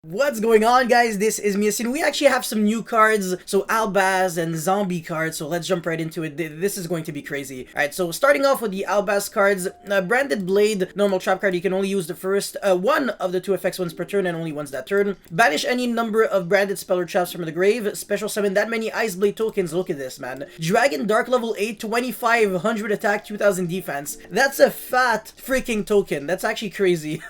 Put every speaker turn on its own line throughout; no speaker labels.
What's going on, guys? This is Miasin. We actually have some new cards, so Albaz and zombie cards, so let's jump right into it. This is going to be crazy. Alright, so starting off with the Albaz cards, Branded Blade, normal trap card, you can only use the first one of the two effects once per turn and only once that turn. Banish any number of branded spell or traps from the grave, special summon that many Ice Blade tokens. Look at this, man. Dragon Dark level 8, 2500 attack, 2000 defense. That's a fat freaking token. That's actually crazy.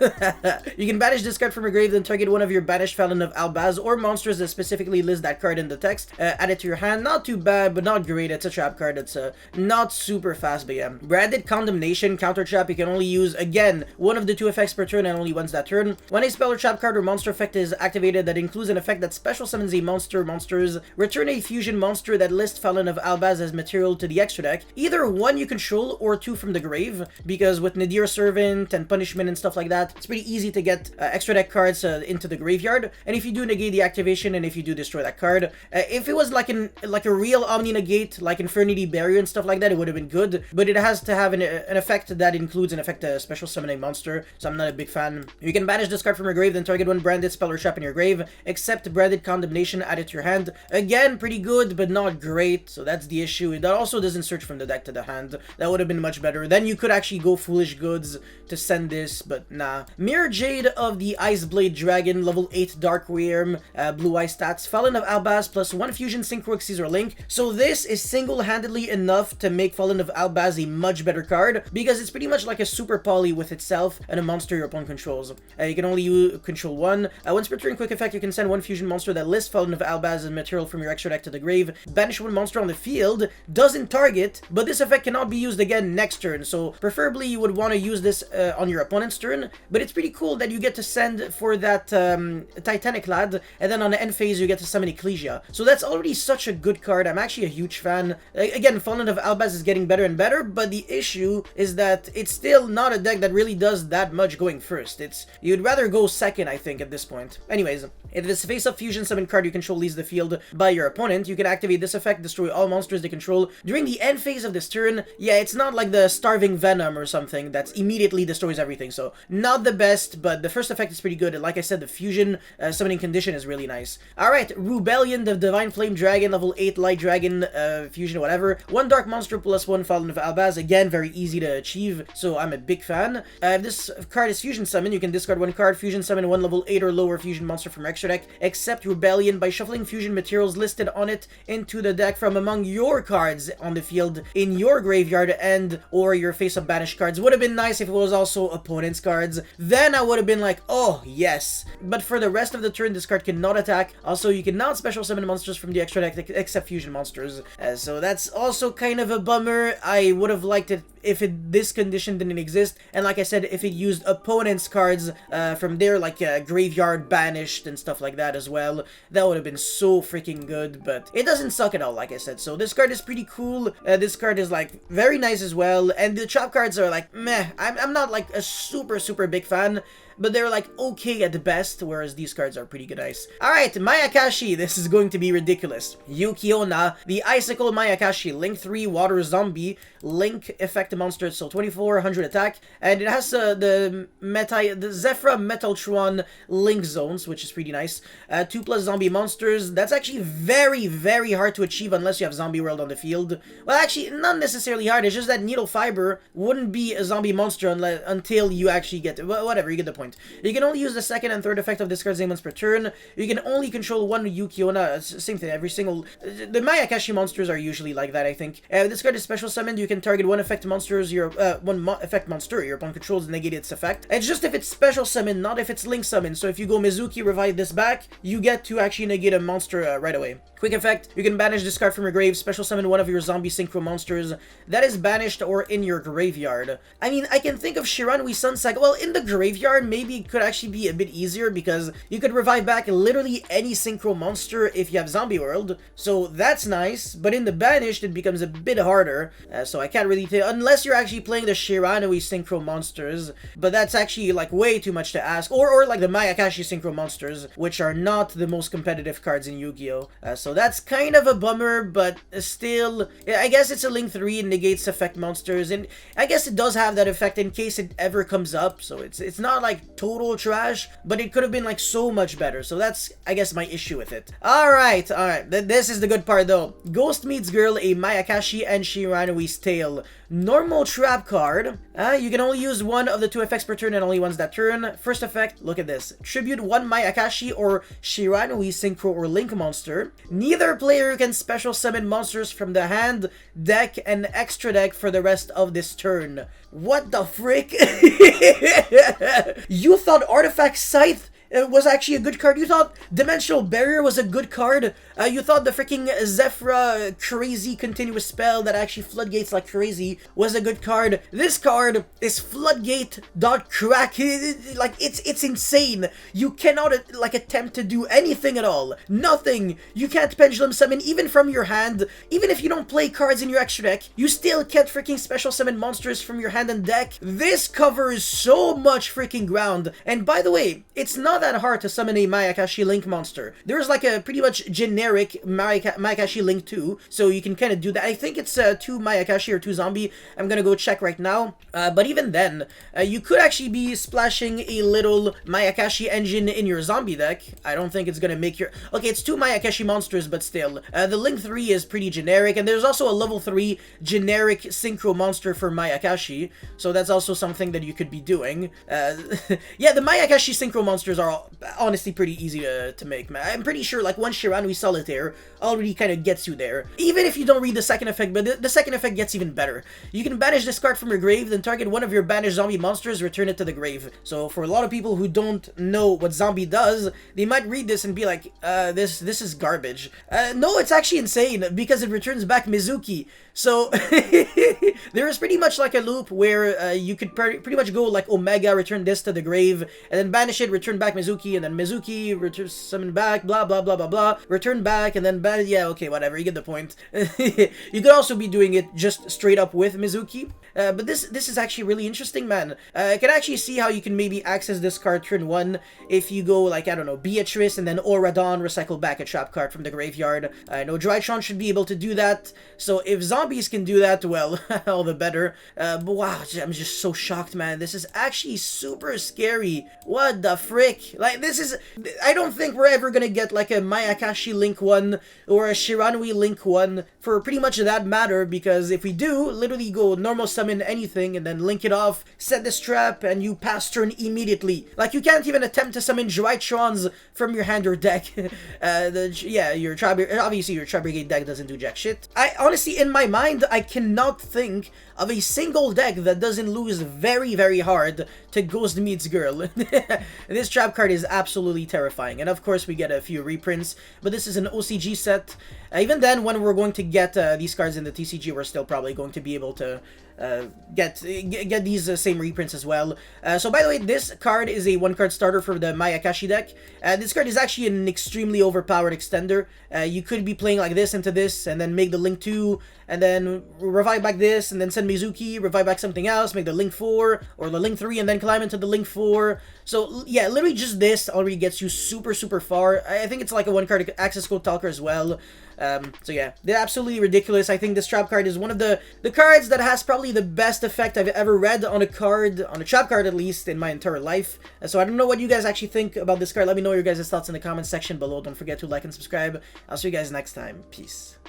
You can banish this card from your grave, then target one of your banished Felon of Albaz or monsters that specifically list that card in the text. Add it to your hand. Not too bad, but not great. It's a trap card. It's not super fast, but yeah. Branded Condemnation, counter trap. You can only use, again, one of the two effects per turn and only once that turn. When a spell or trap card or monster effect is activated that includes an effect that special summons a monsters, return a fusion monster that lists Felon of Albaz as material to the extra deck. Either one you control or two from the grave, because with Nadir Servant and Punishment and stuff like that, it's pretty easy to get extra deck cards into the graveyard. And if you do negate the activation and if you do destroy that card, if it was like a real Omni negate, like Infernity Barrier and stuff like that, it would have been good. But it has to have an effect that includes an effect to special summon a monster, so I'm not a big fan. You can banish this card from your grave, then target one branded spell or trap in your grave, except Branded Condemnation, add it to your hand. Again, pretty good, but not great, so that's the issue. That also doesn't search from the deck to the hand. That would have been much better. Then you could actually go Foolish Goods to send this, but nah. Mirror Jade of the Ice Blade Dragon, level 8 Dark Realm, Blue Eye stats, Felon of Albaz plus 1 Fusion Synchro Caesar Link. So this is single-handedly enough to make Felon of Albaz a much better card, because it's pretty much like a super poly with itself and a monster your opponent controls. You can only control one. Once per turn quick effect, you can send one fusion monster that lists Felon of Albaz as material from your extra deck to the grave. Banish one monster on the field, doesn't target, but this effect cannot be used again next turn, so preferably you would want to use this on your opponent's turn, but it's pretty cool that you get to send for that Titanic Lad, and then on the end phase you get to summon Ecclesia. So that's already such a good card. I'm actually a huge fan. Again, Felon of Albaz is getting better and better, but the issue is that it's still not a deck that really does that much going first. You'd rather go second, I think, at this point. Anyways, if this face-up fusion summon card you control leaves the field by your opponent, you can activate this effect, destroy all monsters they control during the end phase of this turn. Yeah, it's not like the Starving Venom or something that immediately destroys everything, so not the best, but the first effect is pretty good. And like I said, the fusion summoning condition is really nice. Alright, Rebellion, the Divine Flame Dragon, level 8 Light Dragon, fusion, whatever. 1 Dark Monster plus 1 Felon of Albaz, again, very easy to achieve, so I'm a big fan. If this card is fusion summon, you can discard 1 card, fusion summon 1 level 8 or lower fusion monster from extra deck, except Rebellion, by shuffling fusion materials listed on it into the deck from among your cards on the field in your graveyard and or your face-up banished cards. Would have been nice if it was also opponent's cards. Then I would have been like, oh, yes. But for the rest of the turn, this card cannot attack. Also, you cannot special summon monsters from the extra deck except fusion monsters. So that's also kind of a bummer. I would have liked it if this condition didn't exist, and like I said, if it used opponent's cards from there, like graveyard banished and stuff like that as well, that would have been so freaking good. But it doesn't suck at all, like I said. So this card is pretty cool. This card is like very nice as well, and the trap cards are like meh. I'm not like a super big fan, but they're like okay at the best, whereas these cards are pretty good nice. Alright, Mayakashi, this is going to be ridiculous. Yukiona, the Icicle Mayakashi, Link 3 Water Zombie, Link effect monster, so 2400 attack, and it has the Zephyra Metaltron Link zones, which is pretty nice. 2+ zombie monsters. That's actually very hard to achieve unless you have Zombie World on the field. Well, actually, not necessarily hard, it's just that Needle Fiber wouldn't be a zombie monster until you actually get it. Whatever, you get the point. You can only use the second and third effect of this card's name once per turn. You can only control 1 Yukiona. Same thing, every single... The Mayakashi monsters are usually like that, I think. This card is special summoned. You can target 1 effect monsters effect monster your opponent controls and negate its effect. It's just if it's special summon, not if it's link summon. So if you go Mizuki, revive this back, you get to actually negate a monster right away. Quick effect, you can banish this card from your grave, special summon 1 of your zombie synchro monsters that is banished or in your graveyard. I mean, I can think of Shiranui Sun Saga. Well, in the graveyard, maybe it could actually be a bit easier because you could revive back literally any synchro monster if you have Zombie World. So that's nice, but in the banished, it becomes a bit harder. So I can't really tell, unless you're actually playing the Shiranui Synchro Monsters, but that's actually like way too much to ask, or like the Mayakashi Synchro Monsters, which are not the most competitive cards in Yu-Gi-Oh! So that's kind of a bummer, but still, I guess it's a Link 3, negates effect monsters, and I guess it does have that effect in case it ever comes up, so it's not like total trash, but it could have been like so much better, so that's, I guess, my issue with it. Alright, this is the good part though. Ghost Meets Girl, a Mayakashi and Shiranui's Tale. Normal trap card. You can only use one of the 2 effects per turn and only once that turn. First effect, look at this. Tribute 1 Mayakashi or Shiranui Synchro or Link monster. Neither player can special summon monsters from the hand, deck, and extra deck for the rest of this turn. What the frick? You thought Artifact Scythe was actually a good card? You thought Dimensional Barrier was a good card? You thought the freaking Zephyra crazy continuous spell that actually floodgates like crazy was a good card? This card is floodgate.crack. Like, it's insane. You cannot like attempt to do anything at all. Nothing. You can't pendulum summon even from your hand. Even if you don't play cards in your extra deck, you still can't freaking special summon monsters from your hand and deck. This covers so much freaking ground. And by the way, it's not that hard to summon a Mayakashi Link monster. There's like a pretty much generic Mayakashi Link 2, so you can kind of do that. I think it's 2 Mayakashi or 2 zombie. I'm gonna go check right now. But even then, you could actually be splashing a little Mayakashi engine in your zombie deck. I don't think it's gonna make your... Okay, it's 2 Mayakashi monsters, but still. The Link 3 is pretty generic, and there's also a level 3 generic synchro monster for Mayakashi, so that's also something that you could be doing. Yeah, the Mayakashi synchro monsters are honestly pretty easy to make, man. I'm pretty sure like one Shiranui Solitaire already kind of gets you there. Even if you don't read the second effect, but the second effect gets even better. You can banish this card from your grave, then target one of your banished zombie monsters, return it to the grave. So for a lot of people who don't know what zombie does, they might read this and be like, this is garbage. No, it's actually insane because it returns back Mizuki. So there is pretty much like a loop where you could pretty much go like Omega, return this to the grave, and then banish it, return back Mizuki, and then Mizuki, return summon back, blah blah blah blah blah, return back, and then yeah, okay, whatever, you get the point. You could also be doing it just straight up with Mizuki. But this is actually really interesting, man. I can actually see how you can maybe access this card turn 1 if you go like, I don't know, Beatrice and then Auradon, recycle back a trap card from the graveyard. I know Drytron should be able to do that, so if zombies can do that, well, all the better. But wow, I'm just so shocked, man. This is actually super scary. What the frick? Like, this is... I don't think we're ever gonna get like a Mayakashi Link 1 or a Shiranui Link 1 for pretty much that matter, because if we do, literally go normal summon anything and then link it off, set this trap, and you pass turn immediately. Like, you can't even attempt to summon Drytrons from your hand or deck. Yeah, your obviously your Trap Brigade deck doesn't do jack shit. I honestly, in my mind, I cannot think of a single deck that doesn't lose very, very hard to Ghost Meets Girl. This trap card is absolutely terrifying. And of course, we get a few reprints, but this is an OCG set. Even then, when we're going to get these cards in the TCG, we're still probably going to be able to get these same reprints as well. So by the way, this card is a 1-card starter for the Mayakashi deck. This card is actually an extremely overpowered extender. You could be playing like this into this, and then make the Link 2, and then revive back this, and then send Mizuki, revive back something else, make the Link 4, or the Link 3, and then climb into the Link 4. So yeah, literally just this already gets you super, super far. I think it's like a 1-card access code talker as well. So yeah, they're absolutely ridiculous. I think this trap card is one of the cards that has probably the best effect I've ever read on a card, on a trap card at least, in my entire life. So I don't know what you guys actually think about this card. Let me know your guys' thoughts in the comments section below. Don't forget to like and subscribe. I'll see you guys next time. Peace.